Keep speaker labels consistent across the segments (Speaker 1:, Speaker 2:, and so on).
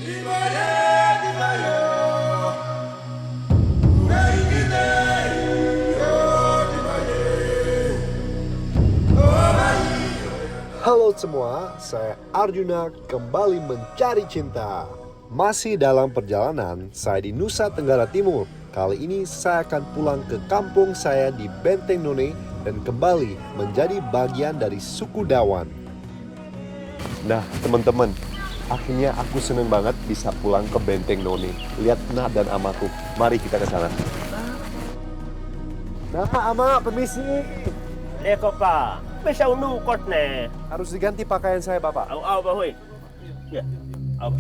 Speaker 1: Halo semua, saya Arjuna kembali mencari cinta. Masih dalam perjalanan, saya di Nusa Tenggara Timur. Kali ini saya akan pulang ke kampung saya di Benteng None dan kembali menjadi bagian dari suku Dawan. Nah teman-teman, akhirnya aku seneng banget bisa pulang ke Benteng None. Lihat Nah dan Amaku, mari kita ke sana. Nah Ama, permisi.
Speaker 2: Leko pa, bisa unukot ne.
Speaker 1: Harus diganti pakaian saya Bapak.
Speaker 2: Aw ba hoy. Ya. Aw.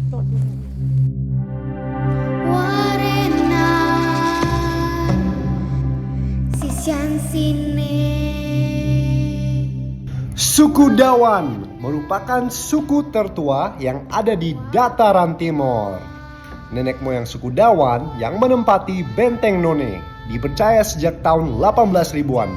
Speaker 3: Warena sisian sini.
Speaker 1: Suku Dawan merupakan suku tertua yang ada di dataran timur. Nenek moyang suku Dawan yang menempati Benteng None dipercaya sejak tahun 18 ribuan.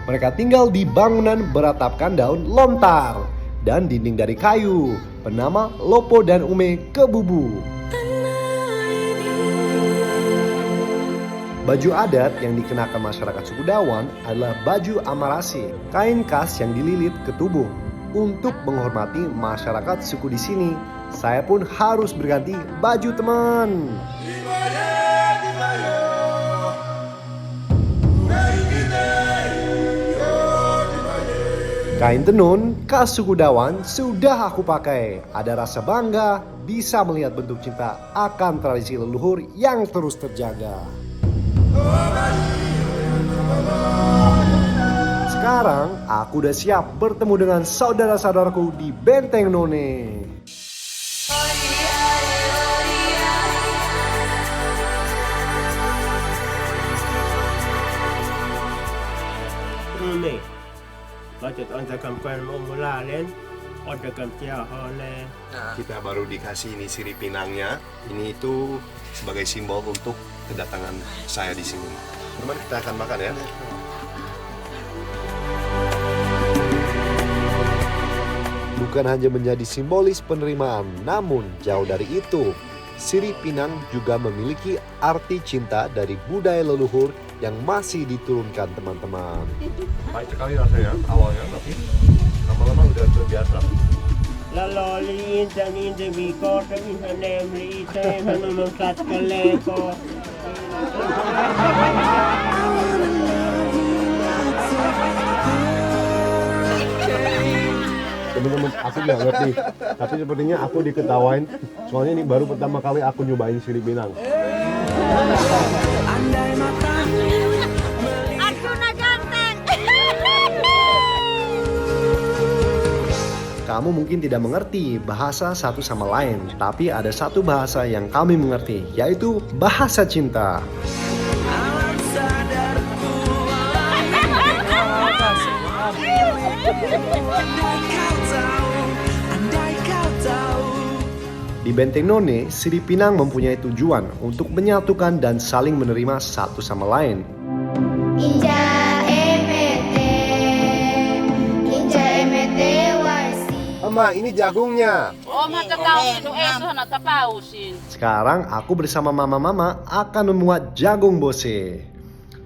Speaker 1: Mereka tinggal di bangunan beratapkan daun lontar dan dinding dari kayu, bernama Lopo dan Ume Kebubu. Baju adat yang dikenakan masyarakat suku Dawan adalah baju amarasi, kain khas yang dililit ke tubuh. Untuk menghormati masyarakat suku di sini, saya pun harus berganti baju teman. Kain tenun khas suku Dawan sudah aku pakai. Ada rasa bangga bisa melihat bentuk cinta akan tradisi leluhur yang terus terjaga. Sekarang aku udah siap bertemu dengan saudara-saudaraku di Benteng None.
Speaker 2: Ini. Bacot antakam kan mau mulalen. Odakam tia hole.
Speaker 1: Kita baru dikasih ini sirip pinangnya. Ini itu sebagai simbol untuk kedatangan saya di sini. Teman, kita akan makan ya. Bukan hanya menjadi simbolis penerimaan, namun jauh dari itu, sirip pinang juga memiliki arti cinta dari budaya leluhur yang masih diturunkan teman-teman. Pahit sekali rasanya awalnya, tapi lama-lama udah terbiasa.
Speaker 2: Laloli dan inde biko tapi hanem liite hanum kat kaleko.
Speaker 1: Teman-teman, aku nggak ngerti, tapi sepertinya aku diketawain. Soalnya ini baru pertama kali aku nyobain sirip pinang.
Speaker 3: Arjuna ganteng.
Speaker 1: Kamu mungkin tidak mengerti bahasa satu sama lain, tapi ada satu bahasa yang kami mengerti, yaitu bahasa cinta. Di Benteng None, sirip pinang mempunyai tujuan untuk menyatukan dan saling menerima satu sama lain.
Speaker 3: Inja emete warsi.
Speaker 1: Ama, ini jagungnya.
Speaker 4: Oh, matatawin no eso na tapausin.
Speaker 1: Sekarang aku bersama mama-mama akan membuat jagung bose.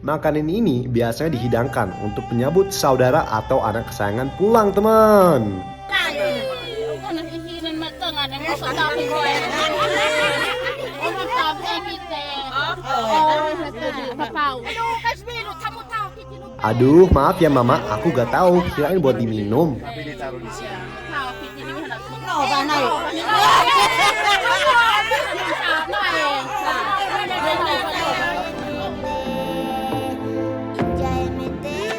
Speaker 1: Makanan ini biasanya dihidangkan untuk menyambut saudara atau anak kesayangan pulang, teman.
Speaker 4: Ano hihinin matangan ang matatawin ko eh. Oh, matatawin kita. Oh, tapaus. Ano kasbilo tamu-tamu kitino.
Speaker 1: Aduh, maaf ya mama, aku gak tahu, kirain buat diminum.
Speaker 2: Tapi ditaruh di sini.
Speaker 4: Tahu kitino na.
Speaker 3: No, banay. Inja emete.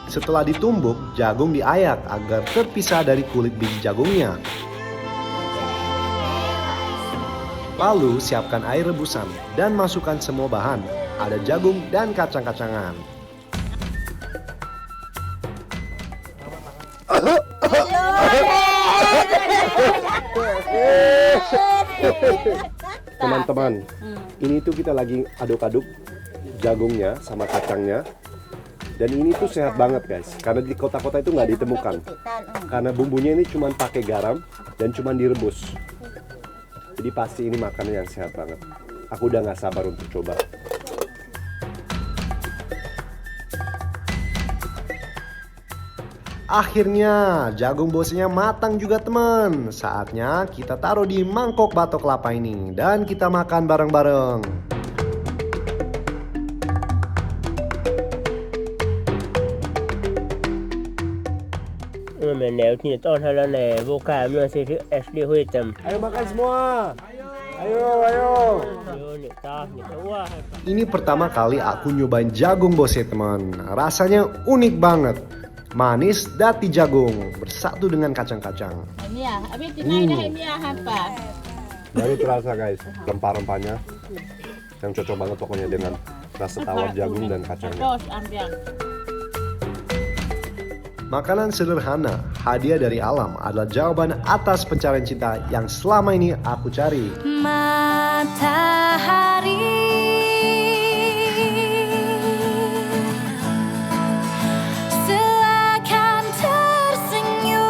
Speaker 1: Setelah ditumbuk, jagung diayak agar terpisah dari kulit biji jagungnya. Lalu siapkan air rebusan dan masukkan semua bahan. Ada jagung dan kacang-kacangan. Teman-teman, ini tuh kita lagi aduk-aduk jagungnya sama kacangnya. Dan ini tuh sehat banget guys, karena di kota-kota itu nggak ditemukan. Karena bumbunya ini cuma pakai garam dan cuma direbus. Jadi pasti ini makanan yang sehat banget. Aku udah nggak sabar untuk coba. Akhirnya jagung bosnya matang juga teman. Saatnya kita taruh di mangkok batok kelapa ini dan kita makan bareng-bareng.
Speaker 2: Menel ni tahun halane bukan masih SD hitam.
Speaker 1: Ayo makan semua. Ayo.
Speaker 2: Yo ni tah ni wah.
Speaker 1: Ini pertama kali aku nyobain jagung bosnya teman. Rasanya unik banget. Manis dati jagung bersatu dengan kacang-kacang.
Speaker 4: Ini ya, abis dinaik dah ini ya apa?
Speaker 1: Baru terasa guys, rempah-rempahnya yang cocok banget pokoknya dengan rasa tawar jagung dan kacangnya.
Speaker 4: Terus ambil.
Speaker 1: Makanan sederhana, hadiah dari alam adalah jawaban atas pencarian cinta yang selama ini aku cari.
Speaker 3: Matahari seakan tersenyum.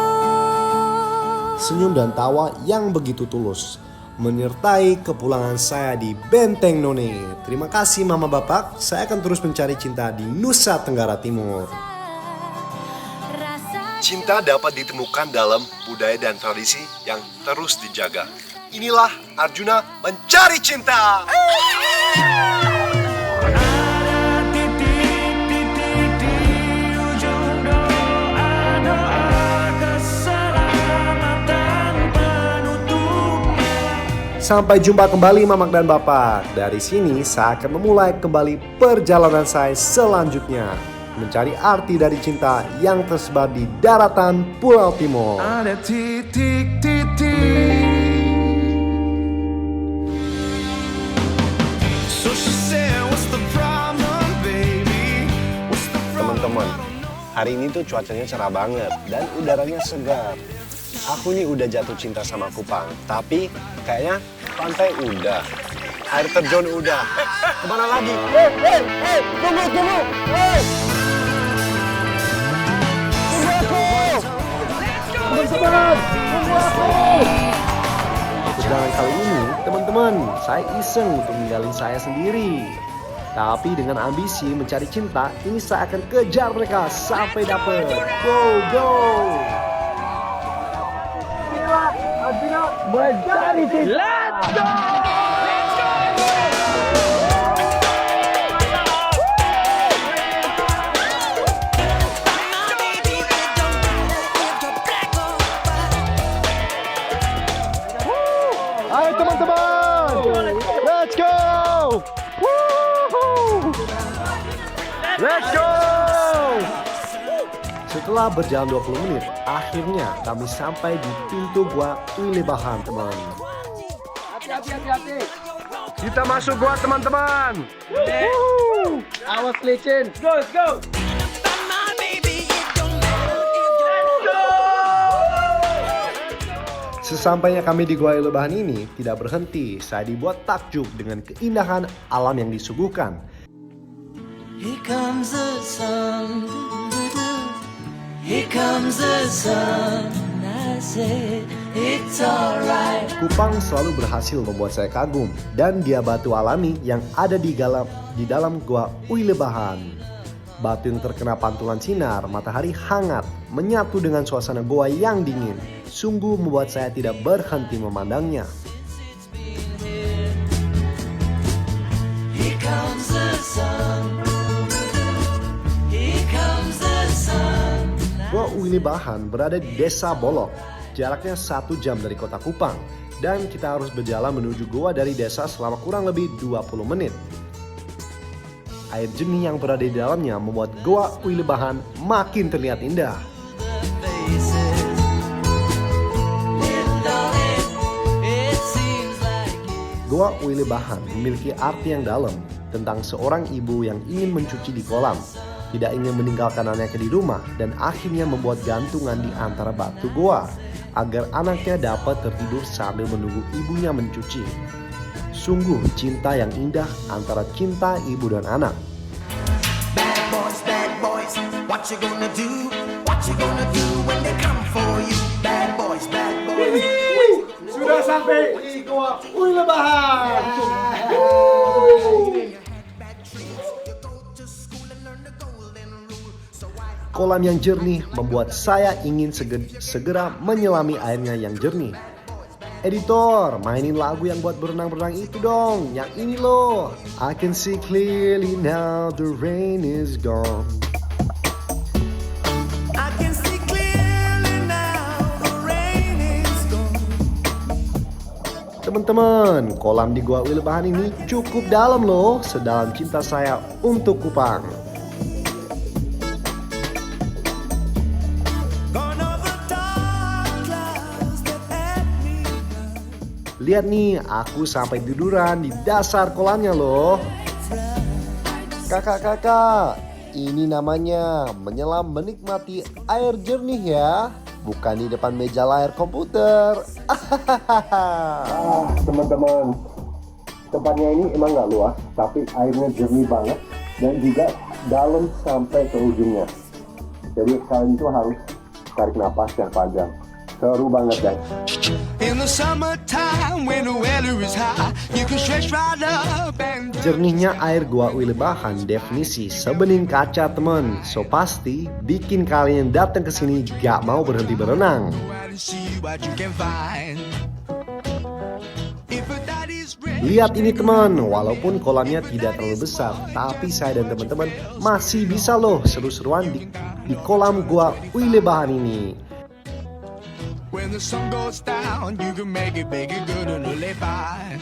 Speaker 1: Senyum dan tawa yang begitu tulus menyertai kepulangan saya di Benteng None. Terima kasih Mama Bapak, saya akan terus mencari cinta di Nusa Tenggara Timur. Cinta dapat ditemukan dalam budaya dan tradisi yang terus dijaga. Inilah Arjuna mencari cinta. Sampai jumpa kembali Mamak dan Bapak. Dari sini saya akan memulai kembali perjalanan saya selanjutnya. Mencari arti dari cinta yang tersebar di daratan Pulau Timur.
Speaker 5: Ada titik-titik. So she said, what's the problem, baby? What's the problem?
Speaker 1: Teman-teman, hari ini tuh cuacanya cerah banget dan udaranya segar. Aku nih udah jatuh cinta sama Kupang, tapi kayaknya pantai udah, air terjun udah. Kemana lagi? Hei, tunggu, hei! Teman-teman, tunggu aku! Perjalanan kali ini, teman-teman, saya iseng untuk ninggalin saya sendiri. Tapi dengan ambisi mencari cinta, ini saya akan kejar mereka sampai dapet. Go! Inilah Arjuna mencari cinta. Let's go! Ayo teman-teman, let's go! Woohoo! Let's go! Setelah berjalan 20 menit, akhirnya kami sampai di pintu gua Uilebahan, teman. Hati-hati. Kita masuk gua, teman-teman. Awas licin. Let's go! Sesampainya kami di Gua Uilebahan ini tidak berhenti, saya dibuat takjub dengan keindahan alam yang disuguhkan.
Speaker 5: Here comes the sun. Here comes the sun. I said it's alright.
Speaker 1: Kupang selalu berhasil membuat saya kagum dan dia batu alami yang ada di dalam Gua Uilebahan. Batu yang terkena pantulan sinar matahari hangat menyatu dengan suasana goa yang dingin. Sungguh membuat saya tidak berhenti memandangnya.
Speaker 5: Here comes the sun. Here comes the sun.
Speaker 1: Gua Uilebahan berada di Desa Bolok, jaraknya 1 jam dari kota Kupang. Dan kita harus berjalan menuju goa dari desa selama kurang lebih 20 menit. Air jernih yang berada di dalamnya membuat Gua Uilebahan makin terlihat indah. Gua Uilebahan memiliki arti yang dalam tentang seorang ibu yang ingin mencuci di kolam, tidak ingin meninggalkan anaknya di rumah, dan akhirnya membuat gantungan di antara batu goa agar anaknya dapat tertidur sambil menunggu ibunya mencuci. Sungguh cinta yang indah antara cinta ibu dan anak.
Speaker 5: Bad boys, What you gonna do? What you gonna do when they come for you? Bad boys, bad boys.
Speaker 1: Sudah sampai di Goa Uilebahan. Kolam yang jernih membuat saya ingin segera menyelami airnya yang jernih. Editor, mainin lagu yang buat berenang-berenang itu dong. Yang ini loh. I can see clearly now the rain is gone.
Speaker 5: I can see clearly now the rain is gone.
Speaker 1: Teman-teman, kolam di Goa Uilebahan ini cukup dalam loh. Sedalam cinta saya untuk Kupang.
Speaker 5: Gone over dark clouds that had me.
Speaker 1: Lihat nih, aku sampai tiduran di dasar kolamnya loh. Kakak-kakak, ini namanya menyelam menikmati air jernih ya. Bukan di depan meja layar komputer. Teman-teman, tempatnya ini emang nggak luas, tapi airnya jernih banget dan juga dalam sampai ke ujungnya. Jadi kalian itu harus tarik napas yang panjang. Seru banget guys.
Speaker 5: In the summertime when the weather is high, you can stretch right up and
Speaker 1: Jernihnya air Goa Uilebahan definisi sebening kaca temen. So pasti bikin kalian datang ke sini gak mau berhenti berenang.
Speaker 5: go out and see what you can find. If a daddy's ready,
Speaker 1: Lihat ini teman, walaupun kolamnya tidak terlalu besar, tapi saya dan teman-teman masih bisa loh seru-seruan di kolam Goa Uilebahan ini.
Speaker 5: when the sun goes down, you can make it big and good and live by.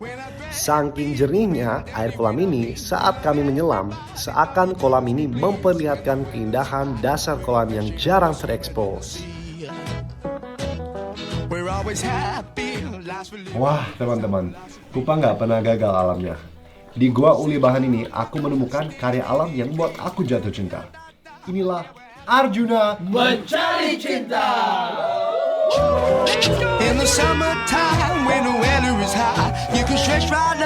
Speaker 5: When I
Speaker 1: Saking jernihnya air kolam ini saat kami menyelam, seakan kolam ini memperlihatkan keindahan dasar kolam yang jarang terekspos.
Speaker 5: we're always happy, last for
Speaker 1: Wah teman-teman, Kupang nggak pernah gagal alamnya. Di Goa Uilebahan ini aku menemukan karya alam yang membuat aku jatuh cinta. Inilah Arjuna Mencari Cinta.
Speaker 5: in the summertime when the weather is high, you can stretch right